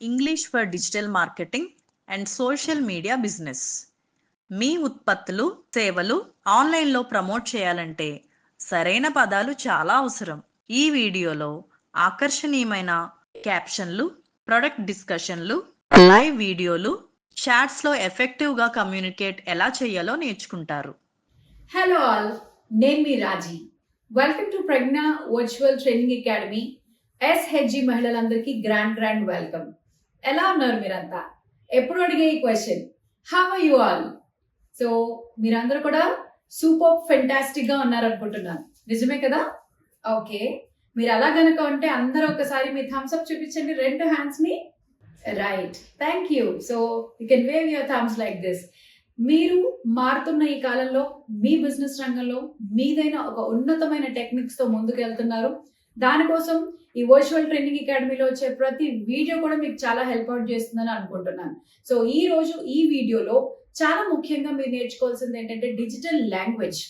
English for digital marketing and social media business. మీ ఉత్పత్తులు, సేవలు ఆన్లైన్లో ప్రమోట్ చేయాలంటే సరైన పదాలు చాలా అవసరం. ఈ వీడియోలో ఆకర్షణీయమైన క్యాప్షన్లు, ప్రొడక్ట్ డిస్కషన్లు, లైవ్ వీడియోలు, చాట్స్లో ఎఫెక్టివ్గా కమ్యూనికేట్ ఎలా చేయాలో నేర్చుకుంటారు. హలో ఆల్, నేను మీ Raji. Welcome to Pragna virtual training academy. SHG మహిళలందరికీ గ్రాండ్ వెల్కమ్. ఎలా ఉన్నారు మీరంతా? ఎప్పుడు అడిగే ఈ question, how are you all? So మీరందరూ కూడా సూపర్ ఫెంటాస్టిక్ గా ఉన్నారనుకుంటున్నాను. నిజమే కదా? ఓకే, మీరు అలా గనక ఉంటే అందరూ ఒకసారి మీ థమ్స్ అప్ చూపించండి, రెండు హ్యాండ్స్ ని. Right, thank you. So you can wave your thumbs like this. మీరు మారుతున్న ఈ కాలంలో మీ బిజినెస్ రంగంలో మీదైన ఒక ఉన్నతమైన టెక్నిక్స్ తో ముందుకు వెళ్తున్నారు. దానికోసం ఈ వర్చువల్ ట్రైనింగ్ అకాడమీలో వచ్చే ప్రతి వీడియో కూడా మీకు చాలా హెల్ప్ అవుట్ చేస్తుందని అనుకుంటున్నాను. సో ఈ రోజు ఈ వీడియోలో చాలా ముఖ్యంగా మీరు నేర్చుకోవాల్సింది ఏంటంటే డిజిటల్ లాంగ్వేజ్.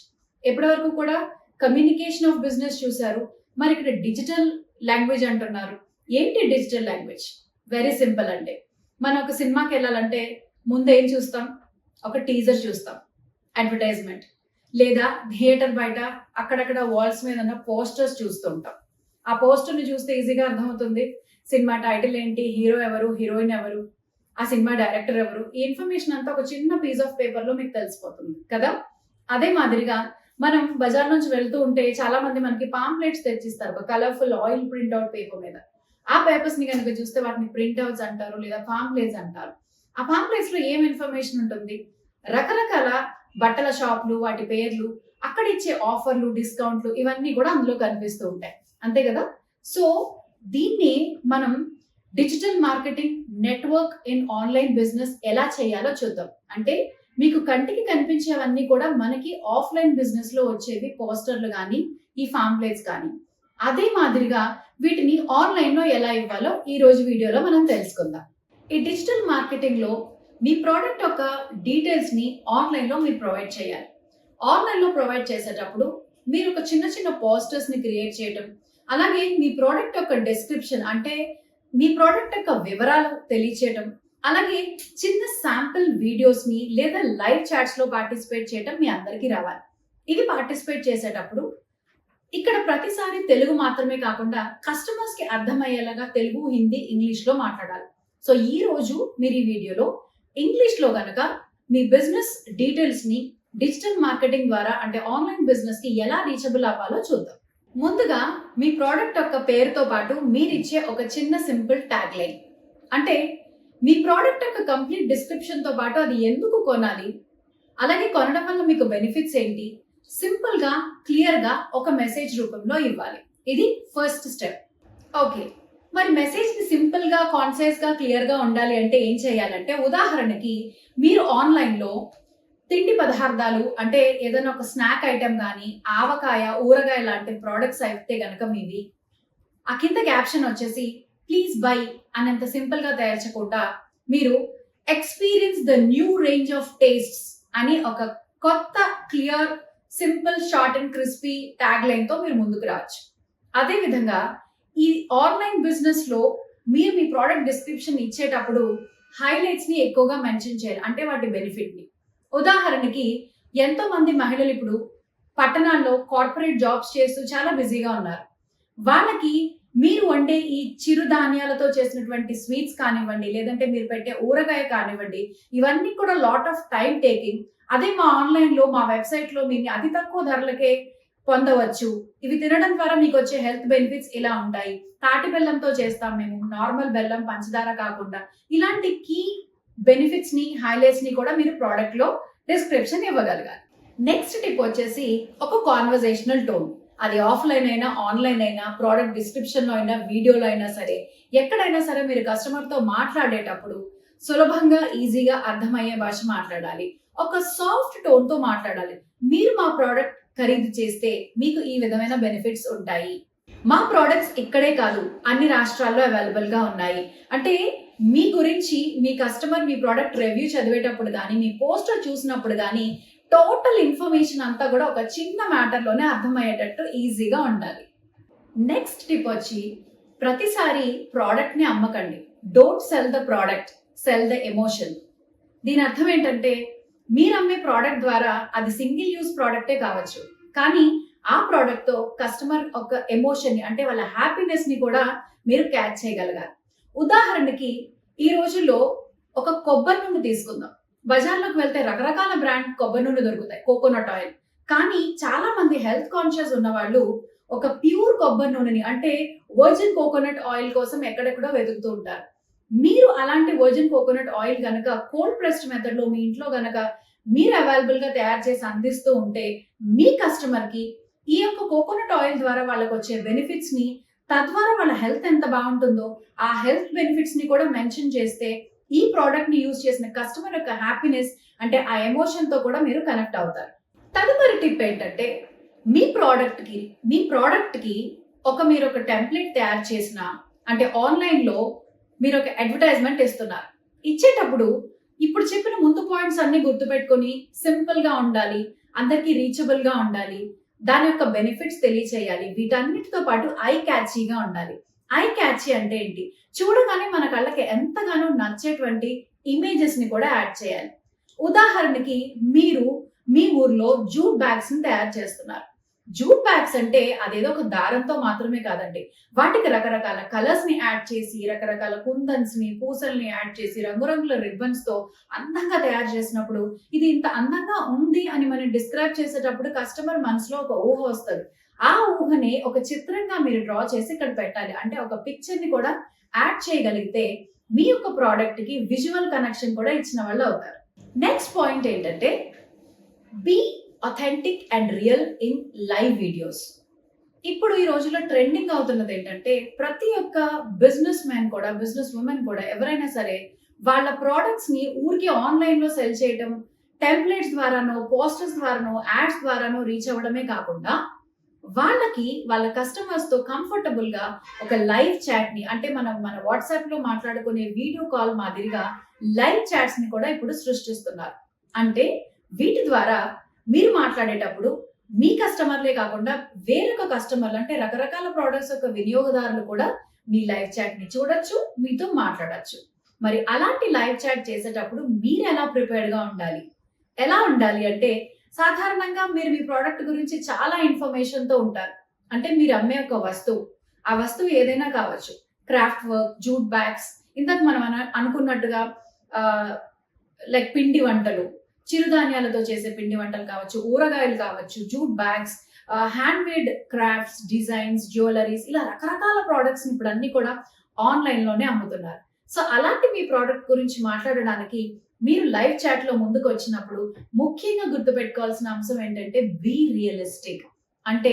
ఎప్పటి వరకు కూడా కమ్యూనికేషన్ ఆఫ్ బిజినెస్ చూశారు, మరి ఇక్కడ డిజిటల్ లాంగ్వేజ్ అంటున్నారు. ఏంటి డిజిటల్ లాంగ్వేజ్? వెరీ సింపుల్ అండి. మనం ఒక సినిమాకి వెళ్ళాలంటే ముందు ఏం చూస్తాం? ఒక టీజర్ చూస్తాం, అడ్వర్టైజ్మెంట్, లేదా థియేటర్ బయట అక్కడక్కడ వాల్స్ మీద ఉన్న పోస్టర్స్ చూస్తూ ఉంటాం. ఆ పోస్టర్ ని చూస్తే ఈజీగా అర్థమవుతుంది సినిమా టైటిల్ ఏంటి, హీరో ఎవరు, హీరోయిన్ ఎవరు, ఆ సినిమా డైరెక్టర్ ఎవరు. ఈ ఇన్ఫర్మేషన్ అంతా ఒక చిన్న పీస్ ఆఫ్ పేపర్ లో మీకు తెలిసిపోతుంది కదా. అదే మాదిరిగా మనం బజార్ నుంచి వెళ్తూ ఉంటే చాలా మంది మనకి పాంప్లెట్స్ తెచ్చిస్తారు, ఒక colourful oil print out paper మీద. ఆ పేపర్స్ ని కనుక చూస్తే వాటిని ప్రింట్ అవుట్స్ అంటారు, లేదా పాంప్లెట్స్ అంటారు. ఆ పాంప్లెట్స్ లో ఏం ఇన్ఫర్మేషన్ ఉంటుంది? రకరకాల బట్టల షాపులు, వాటి పేర్లు, అక్కడ ఇచ్చే ఆఫర్లు, డిస్కౌంట్లు, ఇవన్నీ కూడా అందులో కనిపిస్తూ ఉంటాయి, అంతే కదా. సో దీన్ని మనం digital marketing network in online business ఎలా చేయాలో చూద్దాం. అంటే మీకు కంటికి కనిపించేవన్నీ కూడా మనకి ఆఫ్లైన్ బిజినెస్ లో వచ్చేవి పోస్టర్లు కానీ, ఈ పాంప్లెట్స్ కానీ. అదే మాదిరిగా వీటిని ఆన్లైన్ లో ఎలా ఇవ్వాలో ఈ రోజు వీడియోలో మనం తెలుసుకుందాం. ఈ డిజిటల్ మార్కెటింగ్ లో మీ ప్రోడక్ట్ యొక్క డీటెయిల్స్ ని ఆన్లైన్ లో మీరు ప్రొవైడ్ చేయాలి. ఆన్లైన్ లో ప్రొవైడ్ చేసేటప్పుడు మీరు ఒక చిన్న చిన్న పోస్టర్స్ ని క్రియేట్ చేయడం, అలాగే మీ ప్రోడక్ట్ యొక్క డిస్క్రిప్షన్ అంటే మీ ప్రోడక్ట్ యొక్క వివరాలు తెలియచేయడం, అలాగే చిన్న శాంపిల్ వీడియోస్ ని లేదా లైవ్ చాట్స్ లో పార్టిసిపేట్ చేయడం మీ అందరికీ రావాలి. ఇవి పార్టిసిపేట్ చేసేటప్పుడు ఇక్కడ ప్రతిసారి తెలుగు మాత్రమే కాకుండా కస్టమర్స్ కి అర్థమయ్యేలాగా తెలుగు, హిందీ, ఇంగ్లీష్ లో మాట్లాడాలి. సో ఈ రోజు మీరు ఈ వీడియోలో ఇంగ్లీష్ లో గనక మీ బిజినెస్ డీటెయిల్స్ ని డిజిటల్ మార్కెటింగ్ ద్వారా అంటే ఆన్లైన్ బిజినెస్ కి ఎలా రీచబుల్ అవ్వాలో చూద్దాం. ముందుగా మీ ప్రోడక్ట్ యొక్క పేరుతో పాటు మీరు ఇచ్చే ఒక చిన్న సింపుల్ ట్యాగ్ లైన్, అంటే మీ ప్రోడక్ట్ యొక్క కంప్లీట్ డిస్క్రిప్షన్ తో పాటు అది ఎందుకు కొనాలి, అలాగే కొనడం వల్ల మీకు బెనిఫిట్స్ ఏంటి, సింపుల్ గా క్లియర్ గా ఒక మెసేజ్ రూపంలో ఇవ్వాలి. ఇది ఫస్ట్ స్టెప్. ఓకే, మరి మెసేజ్ ని సింపుల్ గా, కాన్సైజ్ గా, క్లియర్ గా ఉండాలి అంటే ఏం చేయాలంటే, ఉదాహరణకి మీరు ఆన్లైన్ లో తిండి పదార్థాలు అంటే ఏదైనా ఒక స్నాక్ ఐటెం కానీ, ఆవకాయ, ఊరగాయ లాంటి ప్రోడక్ట్స్ అయితే గనక మీవి, ఆ కింద క్యాప్షన్ వచ్చేసి ప్లీజ్ బై అనంత సింపుల్ గా తయారచకుండా మీరు experience the new range of tastes అని ఒక కొత్త clear simple short and crispy tag line తో మీరు ముందుకు రావచ్చు. అదే విధంగా ఈ ఆన్లైన్ బిజినెస్ లో మీరు మీ ప్రోడక్ట్ డిస్క్రిప్షన్ ఇచ్చేటప్పుడు హైలైట్స్ ని ఎక్కువగా మెన్షన్ చేయాలి, అంటే వాటి బెనిఫిట్ ని. ఉదాహరణకి ఎంతో మంది మహిళలు ఇప్పుడు పట్టణాల్లో కార్పొరేట్ జాబ్స్ చేస్తూ చాలా బిజీగా ఉన్నారు. వాళ్ళకి మీరు వండే ఈ చిరుధాన్యాలతో చేసినటువంటి స్వీట్స్ కానివ్వండి, లేదంటే మీరు పెట్టే ఊరగాయ కానివ్వండి, ఇవన్నీ కూడా లాట్ ఆఫ్ టైం టేకింగ్. అదే మా ఆన్లైన్ లో, మా వెబ్సైట్ లో మీరు అతి తక్కువ ధరలకే పొందవచ్చు. ఇవి తినడం ద్వారా మీకు వచ్చే హెల్త్ బెనిఫిట్స్ ఇలా ఉంటాయి. తాటి బెల్లంతో చేస్తాం మేము, నార్మల్ బెల్లం, పంచదార కాకుండా. ఇలాంటి కీ బెనిఫిట్స్ ని, హైలైట్స్ ని కూడా మీరు ప్రోడక్ట్ లో డిస్క్రిప్షన్ ఇవ్వగలగాలి. నెక్స్ట్ టిప్ వచ్చేసి ఒక కాన్వర్జేషనల్ టోన్. అది ఆఫ్లైన్ అయినా, ఆన్లైన్ అయినా, ప్రోడక్ట్ డిస్క్రిప్షన్ లో అయినా, వీడియోలో అయినా సరే, ఎక్కడైనా సరే మీరు కస్టమర్ తో మాట్లాడేటప్పుడు సులభంగా, ఈజీగా అర్థమయ్యే భాష మాట్లాడాలి. ఒక సాఫ్ట్ టోన్ తో మాట్లాడాలి. మీరు మా ప్రోడక్ట్ ఖరీదు చేస్తే మీకు ఈ విధమైన బెనిఫిట్స్ ఉంటాయి. మా ప్రోడక్ట్స్ ఇక్కడే కాదు, అన్ని రాష్ట్రాల్లో అవైలబుల్ గా ఉన్నాయి. అంటే మీ గురించి మీ కస్టమర్ మీ ప్రోడక్ట్ రివ్యూ చదివేటప్పుడు కానీ, మీ పోస్టర్ చూసినప్పుడు కానీ టోటల్ ఇన్ఫర్మేషన్ అంతా కూడా ఒక చిన్న మ్యాటర్ లోనే అర్థమయ్యేటట్టు ఈజీగా ఉండాలి. నెక్స్ట్ టిప్ వచ్చి ప్రతిసారి ప్రోడక్ట్ ని అమ్మకండి. Don't sell the product, sell the emotion. దీని అర్థం ఏంటంటే మీరు అమ్మే ప్రోడక్ట్ ద్వారా అది సింగిల్ యూజ్ ప్రోడక్టే కావచ్చు, కానీ ఆ ప్రోడక్ట్ తో కస్టమర్ ఒక ఎమోషన్ ని అంటే వాళ్ళ హ్యాపీనెస్ ని కూడా మీరు క్యాచ్ చేయగలగాలి. ఉదాహరణకి ఈ రోజుల్లో ఒక కొబ్బరి నూనె తీసుకుందాం. బజార్లోకి వెళ్తే రకరకాల బ్రాండ్ కొబ్బరి నూనె దొరుకుతాయి, కోకోనట్ ఆయిల్. కానీ చాలా మంది హెల్త్ కాన్షియస్ ఉన్న వాళ్ళు ఒక ప్యూర్ కొబ్బరి నూనెని అంటే వర్జిన్ కోకోనట్ ఆయిల్ కోసం ఎక్కడెక్కడో వెతుకుతూ ఉంటారు. మీరు అలాంటి వర్జిన్ కోకోనట్ ఆయిల్ గనక కోల్డ్ ప్రెస్డ్ మెథడ్ లో మీ ఇంట్లో గనక మీరు అవైలబుల్ గా తయారు చేసి అందిస్తూ ఉంటే మీ కస్టమర్ కి ఈ యొక్క కోకోనట్ ఆయిల్ ద్వారా వాళ్ళకి వచ్చే బెనిఫిట్స్ ని, తద్వారా వాళ్ళ హెల్త్ ఎంత బాగుంటుందో ఆ హెల్త్ బెనిఫిట్స్ ని కూడా మెన్షన్ చేస్తే ఈ ప్రోడక్ట్ ని యూజ్ చేసిన కస్టమర్ యొక్క హ్యాపీనెస్ అంటే ఆ ఎమోషన్ తో కూడా మీరు కనెక్ట్ అవుతారు. తదుపరి టిప్ ఏంటంటే మీ ప్రోడక్ట్ కి మీరు ఒక టెంప్లెట్ తయారు చేసిన అంటే ఆన్లైన్ లో మీరు ఒక అడ్వర్టైజ్మెంట్ ఇస్తున్నారు. ఇచ్చేటప్పుడు ఇప్పుడు చెప్పిన ముందు పాయింట్స్ అన్ని గుర్తుపెట్టుకొని సింపుల్ గా ఉండాలి, అందరికీ రీచబుల్ గా ఉండాలి, దాని యొక్క బెనిఫిట్స్ తెలియచేయాలి. వీటన్నిటితో పాటు ఐ క్యాచీగా ఉండాలి. ఐ క్యాచీ అంటే ఏంటి? చూడగానే మన కళ్ళకి ఎంతగానో నచ్చేటువంటి ఇమేజెస్ ని కూడా యాడ్ చేయాలి. ఉదాహరణకి మీరు మీ ఊర్లో జూట్ బ్యాగ్స్ ని తయారు చేస్తున్నారు. జూట్ బ్యాగ్స్ అంటే అదేదో ఒక దారంతో మాత్రమే కాదండి, వాటికి రకరకాల కలర్స్ ని యాడ్ చేసి, రకరకాల కుందన్స్ ని, పూసల్ని యాడ్ చేసి, రంగురంగుల రిబ్బన్స్ తో అందంగా తయారు చేసినప్పుడు ఇది ఇంత అందంగా ఉంది అని మనం డిస్క్రైబ్ చేసేటప్పుడు కస్టమర్ మనసులో ఒక ఊహ వస్తుంది. ఆ ఊహని ఒక చిత్రంగా మీరు డ్రా చేసి ఇక్కడ పెట్టాలి. అంటే ఒక పిక్చర్ ని కూడా యాడ్ చేయగలిగితే మీ యొక్క ప్రోడక్ట్ కి విజువల్ కనెక్షన్ కూడా ఇచ్చిన వాళ్ళు అవుతారు. నెక్స్ట్ పాయింట్ ఏంటంటే be authentic and real in live videos. ఇప్పుడు ఈ రోజుల్లో ట్రెండింగ్ అవుతున్నది ఏంటంటే ప్రతి ఒక్క బిజినెస్ మ్యాన్ కూడా, బిజినెస్ ఉమెన్ కూడా, ఎవరైనా సరే వాళ్ళ ప్రోడక్ట్స్ ని ఊరికి ఆన్లైన్ లో సెల్ చేయడం, టెంప్లెట్స్ ద్వారానో, పోస్టర్స్ ద్వారానో, యాడ్స్ ద్వారానో రీచ్ అవ్వడమే కాకుండా వాళ్ళ కస్టమర్స్ తో కంఫర్టబుల్ గా ఒక లైవ్ చాట్ ని అంటే మన వాట్సాప్ లో మాట్లాడుకునే వీడియో కాల్ మాదిరిగా లైవ్ చాట్స్ ని కూడా ఇప్పుడు సృష్టిస్తున్నారు. అంటే వీటి ద్వారా మీరు మాట్లాడేటప్పుడు మీ కస్టమర్లే కాకుండా వేరొక కస్టమర్లు అంటే రకరకాల ప్రోడక్ట్స్ యొక్క వినియోగదారులు కూడా మీ లైవ్ చాట్ ని చూడొచ్చు, మీతో మాట్లాడొచ్చు. మరి అలాంటి లైవ్ చాట్ చేసేటప్పుడు మీరు ఎలా ప్రిపేర్డ్ గా ఉండాలి? ఎలా ఉండాలి అంటే సాధారణంగా మీరు మీ ప్రోడక్ట్ గురించి చాలా ఇన్ఫర్మేషన్ తో ఉంటారు. అంటే మీరు అమ్మే ఒక వస్తువు, ఆ వస్తువు ఏదైనా కావచ్చు, క్రాఫ్ట్ వర్క్, జూట్ బ్యాగ్స్, ఇంతకు మనం అనుకున్నట్టుగా లైక్ పిండి వంటలు, చిరుధాన్యాలతో చేసే పిండి వంటలు కావచ్చు, ఊరగాయలు కావచ్చు, jute bags, hand made crafts, designs, jewelleries, ఇలా రకరకాల ప్రోడక్ట్స్ ఇప్పుడు అన్ని కూడా ఆన్లైన్ లోనే అమ్ముతున్నారు. సో అలాంటి మీ ప్రోడక్ట్ గురించి మాట్లాడడానికి మీరు లైవ్ చాట్ లో ముందుకు వచ్చినప్పుడు ముఖ్యంగా గుర్తుపెట్టుకోవాల్సిన అంశం ఏంటంటే బీ రియలిస్టిక్. అంటే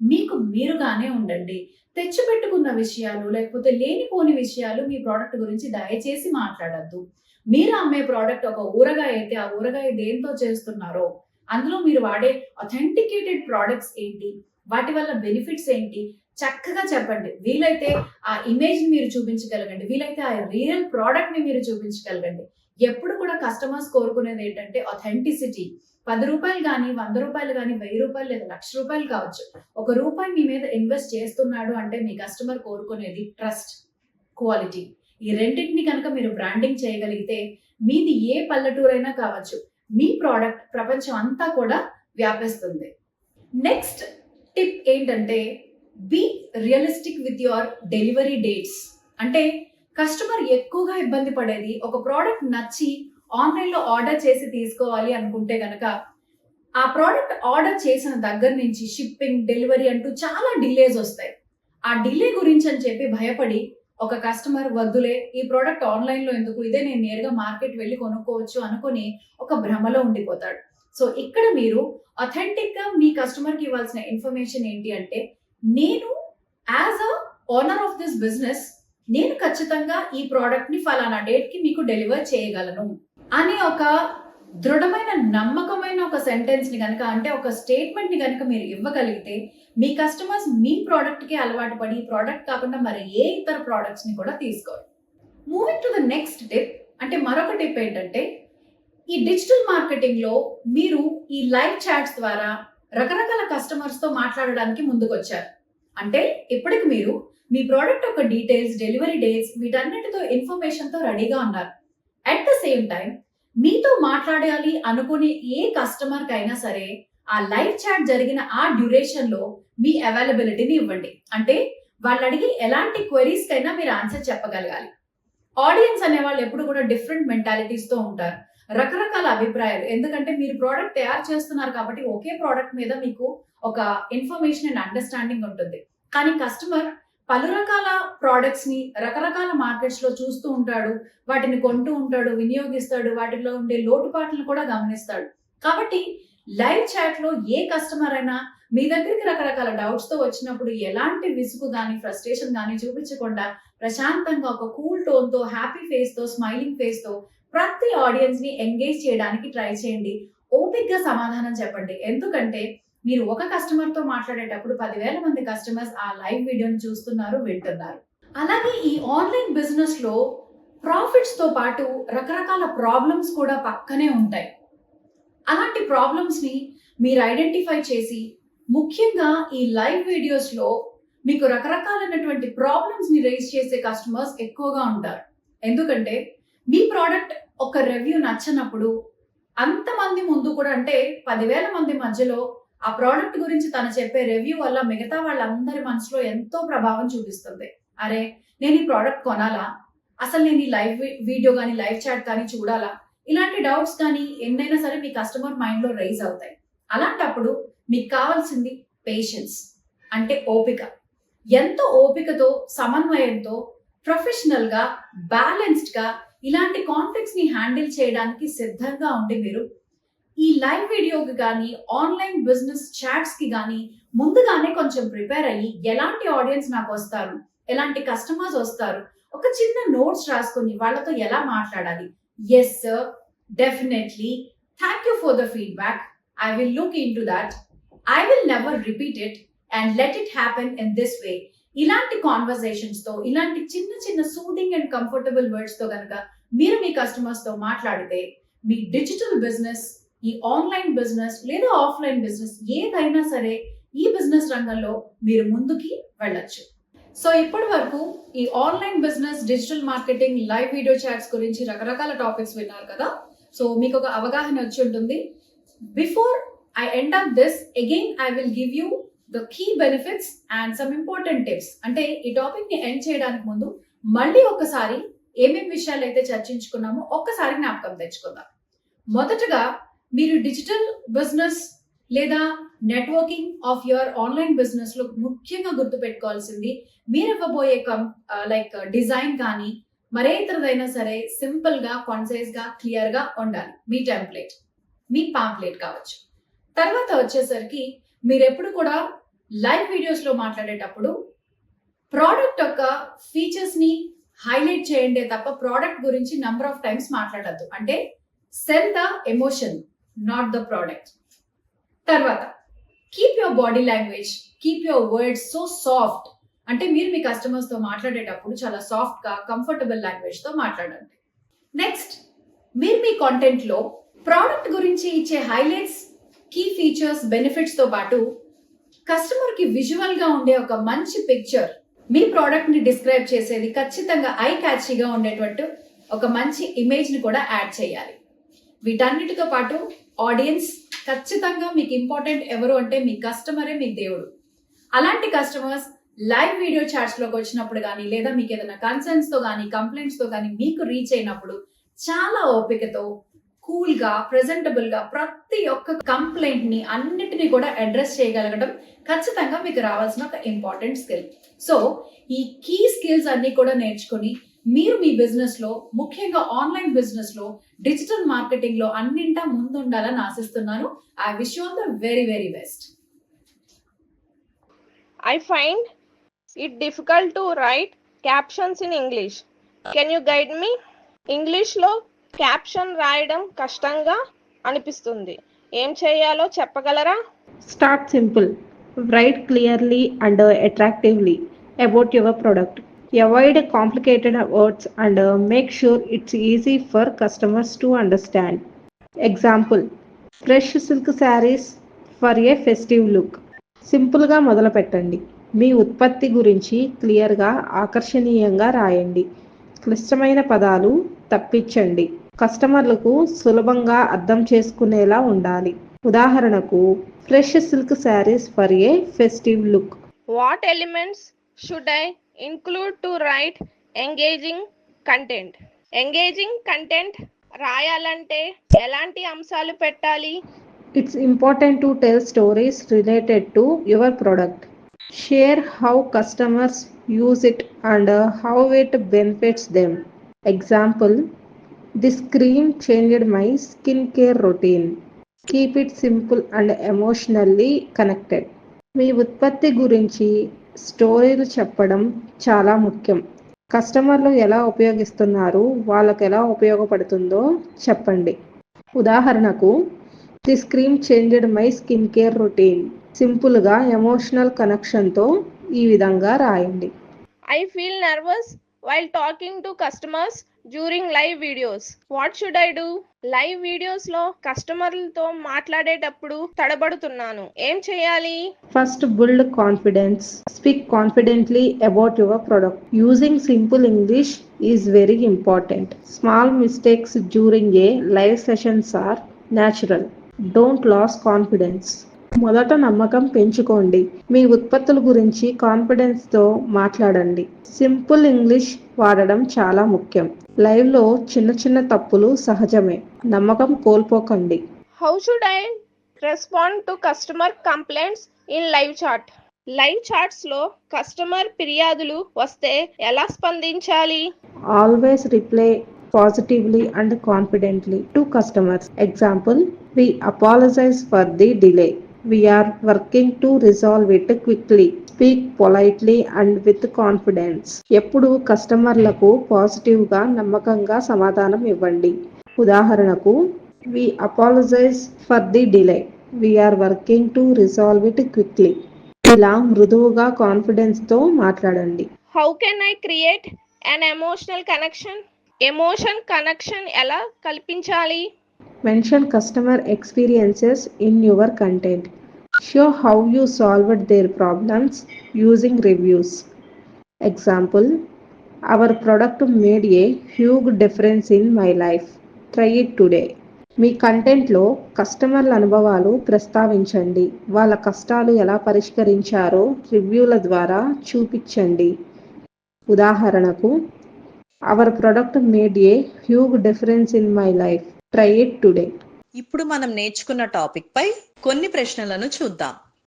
మీకు మీరుగానే ఉండండి. తెచ్చిపెట్టుకున్న విషయాలు లేకపోతే లేనిపోని విషయాలు మీ ప్రోడక్ట్ గురించి దయచేసి మాట్లాడద్దు. మీరు అమ్మే ప్రోడక్ట్ ఒక ఊరగాయ అయితే ఆ ఊరగాయ దేంతో చేస్తున్నారో, అందులో మీరు వాడే అథెంటికేటెడ్ ప్రోడక్ట్స్ ఏంటి, వాటి వల్ల బెనిఫిట్స్ ఏంటి చక్కగా చెప్పండి. వీలైతే ఆ ఇమేజ్ ని మీరు చూపించగలగండి, వీలైతే ఆ రియల్ ప్రోడక్ట్ ని మీరు చూపించగలగండి. ఎప్పుడు కూడా కస్టమర్స్ కోరుకునేది ఏంటంటే అథెంటిసిటీ. 10 రూపాయలు కానీ, 100 రూపాయలు కానీ, 1000 రూపాయలు లేదా 1,00,000 రూపాయలు కావచ్చు, ₹1 మీ మీద ఇన్వెస్ట్ చేస్తున్నాడు అంటే మీ కస్టమర్ కోరుకునేది ట్రస్ట్, క్వాలిటీ. ఈ రెండింటిని కనుక మీరు బ్రాండింగ్ చేయగలిగితే మీది ఏ పల్లెటూరైనా కావచ్చు, మీ ప్రోడక్ట్ ప్రపంచం అంతా కూడా వ్యాపిస్తుంది. నెక్స్ట్ టిప్ ఏంటంటే be realistic with your delivery dates. అంటే కస్టమర్ ఎక్కువగా ఇబ్బంది పడేది ఒక ప్రోడక్ట్ నచ్చి ఆన్లైన్ లో ఆర్డర్ చేసి తీసుకోవాలి అనుకుంటే గనక ఆ ప్రోడక్ట్ ఆర్డర్ చేసిన దగ్గర నుంచి షిప్పింగ్, డెలివరీ అంటూ చాలా డిలేస్ వస్తాయి. ఆ డిలే గురించి అని చెప్పి భయపడి ఒక కస్టమర్ వద్దులే ఈ ప్రోడక్ట్ ఆన్లైన్ లో ఎందుకు, ఇదే నేను నేరుగా మార్కెట్ వెళ్ళి కొనుక్కోవచ్చు అనుకుని ఒక భ్రమలో ఉండిపోతాడు. సో ఇక్కడ మీరు అథెంటిక్ గా మీ కస్టమర్ కి ఇవ్వాల్సిన ఇన్ఫర్మేషన్ ఏంటి అంటే నేను as a owner of this business నేను ఖచ్చితంగా ఈ ప్రోడక్ట్ ని ఫలానా డేట్ కి మీకు డెలివర్ చేయగలను అని ఒక దృఢమైన నమ్మకమైన ఒక సెంటెన్స్ ని కనుక అంటే ఒక స్టేట్మెంట్ ని కనుక మీరు ఇవ్వగలిగితే మీ కస్టమర్స్ మీ ప్రోడక్ట్ కి అలవాటు పడి ఈ ప్రోడక్ట్ కాకుండా మరి ఏ ఇతర ప్రోడక్ట్స్ ని కూడా తీసుకోరు. Moving to the next tip. అంటే మరొక టిప్ ఏంటంటే ఈ డిజిటల్ మార్కెటింగ్ లో మీరు ఈ లైవ్ చాట్స్ ద్వారా రకరకాల కస్టమర్స్ తో మాట్లాడడానికి ముందుకు వచ్చారు. అంటే ఇప్పటికి మీరు మీ ప్రోడక్ట్ యొక్క డీటెయిల్స్, డెలివరీ డేట్స్ వీటన్నిటితో ఇన్ఫర్మేషన్తో రెడీగా ఉన్నారు. అట్ ద సేమ్ టైం మీతో మాట్లాడాలి అనుకునే ఏ కస్టమర్ కైనా సరే ఆ లైవ్ చాట్ జరిగిన ఆ డ్యూరేషన్ లో మీ అవైలబిలిటీని ఇవ్వండి. అంటే వాళ్ళు అడిగి ఎలాంటి క్వెరీస్ కైనా మీరు ఆన్సర్ చెప్పగలగాలి. ఆడియన్స్ అనే వాళ్ళు ఎప్పుడు కూడా డిఫరెంట్ మెంటాలిటీస్ తో ఉంటారు, రకరకాల అభిప్రాయాలు. ఎందుకంటే మీరు ప్రోడక్ట్ తయారు చేస్తున్నారు కాబట్టి ఒకే ప్రోడక్ట్ మీద మీకు ఒక ఇన్ఫర్మేషన్ అండ్ అండర్స్టాండింగ్ ఉంటుంది. కానీ కస్టమర్ పలు రకాల ప్రోడక్ట్స్ ని రకరకాల మార్కెట్స్ లో చూస్తూ ఉంటాడు, వాటిని కొంటూ ఉంటాడు, వినియోగిస్తాడు, వాటిలో ఉండే లోటుపాట్లను కూడా గమనిస్తాడు. కాబట్టి లైవ్ చాట్ లో ఏ కస్టమర్ అయినా మీ దగ్గరికి రకరకాల డౌట్స్ తో వచ్చినప్పుడు ఎలాంటి విసుగు కానీ ఫ్రస్ట్రేషన్ కానీ చూపించకుండా ప్రశాంతంగా ఒక కూల్ టోన్ తో, హ్యాపీ ఫేస్ తో, స్మైలింగ్ ఫేస్ తో ప్రతి ఆడియన్స్ ని ఎంగేజ్ చేయడానికి ట్రై చేయండి. ఓపిక్గా సమాధానం చెప్పండి. ఎందుకంటే మీరు ఒక కస్టమర్ తో మాట్లాడేటప్పుడు 10,000 మంది కస్టమర్స్ ఆ లైవ్ వీడియోని చూస్తున్నారు, వింటున్నారు. అలాగే ఈ ఆన్లైన్ బిజినెస్ లో ప్రాఫిట్స్ తో పాటు రకరకాల ప్రాబ్లమ్స్ కూడా పక్కనే ఉంటాయి. అలాంటి ప్రాబ్లమ్స్ ని మీరు ఐడెంటిఫై చేసి, ముఖ్యంగా ఈ లైవ్ వీడియోస్ లో మీకు రకరకాలైనటువంటి ప్రాబ్లమ్స్ ని రేస్ చేసే కస్టమర్స్ ఎక్కువగా ఉంటారు. ఎందుకంటే మీ ప్రోడక్ట్ ఒక రివ్యూ నచ్చనప్పుడు అంతమంది ముందు కూడా, అంటే 10,000 మంది మధ్యలో ఆ ప్రోడక్ట్ గురించి తను చెప్పే రివ్యూ వల్ల మిగతా వాళ్ళందరి మనసులో ఎంతో ప్రభావం చూపిస్తుంది. అరే, నేను ఈ ప్రోడక్ట్ కొనాలా, అసలు నేను ఈ లైవ్ వీడియో కానీ లైవ్ చాట్ కానీ చూడాలా, ఇలాంటి డౌట్స్ కానీ ఎన్నైనా సరే మీ కస్టమర్ మైండ్ లో రైజ్ అవుతాయి. అలాంటప్పుడు మీకు కావాల్సింది పేషెన్స్, అంటే ఓపిక. ఎంతో ఓపికతో, సమన్వయంతో, ప్రొఫెషనల్ గా, బ్యాలెన్స్డ్ గా ఇలాంటి కాన్ఫ్లిక్ట్స్ ని హ్యాండిల్ చేయడానికి సిద్ధంగా ఉండి మీరు ఈ లైవ్ వీడియోకి కానీ ఆన్లైన్ బిజినెస్ చాట్స్ కి కానీ ముందుగానే కొంచెం ప్రిపేర్ అయ్యి, ఎలాంటి ఆడియన్స్ నాకు వస్తారు, ఎలాంటి కస్టమర్స్ వస్తారు, ఒక చిన్న నోట్స్ రాసుకొని వాళ్ళతో ఎలా మాట్లాడాలి. Yes sir, definitely, thank you for the feedback, I will look in to that, I will never repeat it and let it happen in this way. ఇలాంటి కాన్వర్సేషన్స్ తో, ఇలాంటి చిన్న చిన్న సూదింగ్ అండ్ కంఫర్టబుల్ వర్డ్స్ తో కనుక మీరు మీ customers తో మాట్లాడితే మీ డిజిటల్ బిజినెస్, ఈ ఆన్లైన్ బిజినెస్ లేదా ఆఫ్లైన్ బిజినెస్ ఏదైనా సరే ఈ బిజినెస్ రంగంలో మీరు ముందుకి వెళ్ళొచ్చు. సో ఇప్పటి వరకు ఈ online business, digital marketing, live video chats గురించి రకరకాల టాపిక్స్ విన్నారు కదా. సో మీకు ఒక అవగాహన వచ్చి ఉంటుంది. Before I end up this, again I will give you the key benefits and some important tips. అంటే ఈ టాపిక్ ని ఎండ్ చేయడానికి ముందు మళ్ళీ ఒకసారి ఏమేమి విషయాలు అయితే చర్చించుకున్నామో ఒక్కసారి జ్ఞాపకం తెచ్చుకుందాం. మొదటగా మీరు డిజిటల్ బిజినెస్ లేదా networking of your online business లో ముఖ్యంగా గుర్తు పెట్టుకోవాల్సింది, మీరు ఇవ్వబోయే లైక్ డిజైన్ కానీ మరే ఇతరదైనా సరే సింపుల్ గా, కాన్సైజ్ గా, క్లియర్ గా ఉండాలి. మీ టెంప్లెట్, మీ పాంప్లెట్ కావచ్చు. తర్వాత వచ్చేసరికి మీరు ఎప్పుడు కూడా లైవ్ వీడియోస్ లో మాట్లాడేటప్పుడు ప్రోడక్ట్ యొక్క ఫీచర్స్ ని హైలైట్ చేయండి తప్ప ప్రోడక్ట్ గురించి నంబర్ ఆఫ్ టైమ్స్ మాట్లాడద్దు. అంటే sell the emotion, not the product. తర్వాత keep your body language, keep your words so soft. అంటే మీరు మీ కస్టమర్స్ తో మాట్లాడేటప్పుడు చాలా సాఫ్ట్ గా, కంఫర్టబుల్ లాంగ్వేజ్ తో మాట్లాడండి. నెక్స్ట్, మీరు మీ కాంటెంట్ లో ప్రోడక్ట్ గురించి ఇచ్చే హైలైట్స్, కీ ఫీచర్స్, బెనిఫిట్స్ తో పాటు కస్టమర్ కి విజువల్ గా ఉండే ఒక మంచి పిక్చర్, మీ ప్రోడక్ట్ ని డిస్క్రైబ్ చేసేది ఖచ్చితంగా ఐ క్యాచీగా ఉండేటట్టు ఒక మంచి ఇమేజ్ ని కూడా యాడ్ చేయాలి. వీటన్నిటితో పాటు ఆడియన్స్ ఖచ్చితంగా మీకు ఇంపార్టెంట్. ఎవరు అంటే మీ కస్టమరే మీ దేవుడు. అలాంటి కస్టమర్స్ లైవ్ వీడియో చాట్స్ లోకి వచ్చినప్పుడు కానీ, లేదా మీకు ఏదైనా కన్సర్న్స్ తో కానీ, కంప్లైంట్స్ తో కానీ మీకు రీచ్ అయినప్పుడు చాలా ఓపికతో, కూల్ గా, ప్రెజెంటబుల్ గా ప్రతి ఒక్క కంప్లైంట్ ని అన్నిటిని కూడా అడ్రస్ చేయగలగడం ఖచ్చితంగా మీకు రావాల్సిన ఒక ఇంపార్టెంట్ స్కిల్. సో ఈ కీ స్కిల్స్ అన్ని కూడా నేర్చుకుని మీరు మీ బిజినెస్ లో, ముఖ్యంగా ఆన్లైన్ బిజినెస్ లో, డిజిటల్ మార్కెటింగ్ లో అన్నింటా ముందుండాలని ఆశిస్తున్నాను. I wish you all the very very best. I find it difficult to write captions in English. Can you guide me? English లో క్యాప్షన్ రాయడం కష్టంగా అనిపిస్తుంది. ఏం చేయాలో చెప్పగలరా? Start simple. Write clearly and attractively about your product. Avoid complicated words and make sure it's easy for customers to understand. Example: fresh silk sarees for a festive look. సింపుల్గా మొదలు పెట్టండి. మీ ఉత్పత్తి గురించి క్లియర్గా ఆకర్షణీయంగా రాయండి. క్లిష్టమైన పదాలు తప్పించండి. కస్టమర్లకు సులభంగా అర్థం చేసుకునేలా ఉండాలి. ఉదాహరణకు, fresh silk saris for a festive look. What elements should I include to write engaging content? Engaging content రాయాలంటే ఎలాంటి అంశాలు పెట్టాలి? It's important to tell stories related to your product. Share how customers use it and how it benefits them. Example, this cream changed my skincare routine. Keep it simple and emotionally connected. మీ ఉత్పత్తి గురించి స్టోరీలు చెప్పడం చాలా ముఖ్యం. కస్టమర్లు ఎలా ఉపయోగిస్తున్నారు, వాళ్ళకు ఎలా ఉపయోగపడుతుందో చెప్పండి. ఉదాహరణకు, this cream changed my skin care routine. సింపుల్గా ఎమోషనల్ కనెక్షన్తో ఈ విధంగా రాయండి. I feel nervous while talking to customers during live videos. What should I do? Live వీడియోస్లో కస్టమర్లతో మాట్లాడేటప్పుడు తడబడుతున్నాను. ఏం చేయాలి? First, build confidence. Speak confidently about your product. Using simple English is very important. Small mistakes during a live sessions are natural. Don't lose confidence. మొదట నమ్మకం పెంచుకోండి. మీ ఉత్పత్తుల గురించి కాన్ఫిడెన్స్తో మాట్లాడండి. సింపుల్ ఇంగ్లీష్ వాడడం చాలా ముఖ్యం. లైవ్లో చిన్న చిన్న తప్పులు సహజమే. నమ్మకం కోల్పోకండి. How should I respond to customer complaints in live chat? Live చాట్స్లో కస్టమర్ ఫిర్యాదులు వస్తే ఎలా స్పందించాలి? Always reply positively and confidently to customers. Example, we apologize for the delay. We are working to resolve it quickly. Speak politely and with confidence. ఎప్పుడు కస్టమర్లకు పాజిటివ్గా నమ్మకంగా సమాధానం ఇవ్వండి. ఉదాహరణకు, we apologize for the delay. We are working to resolve it quickly. ఇలా మృదువుగా కాన్ఫిడెన్స్తో మాట్లాడండి. How can I create an emotional connection? Emotion connection ఎలా కల్పించాలి? Mention customer experiences in your content. Show how you solved their problems using reviews. Example, our product made a huge difference in my life. Try it today. మీ కంటెంట్లో కస్టమర్ల అనుభవాలు ప్రస్తావించండి. వాళ్ళ కష్టాలు ఎలా పరిష్కరించారో రివ్యూల ద్వారా చూపించండి. ఉదాహరణకు, hour product made a huge difference in my life. Try it today. ఇప్పుడు మనం నేర్చుకున్న టాపిక్ పై కొన్ని ప్రశ్నలను చూద్దాం.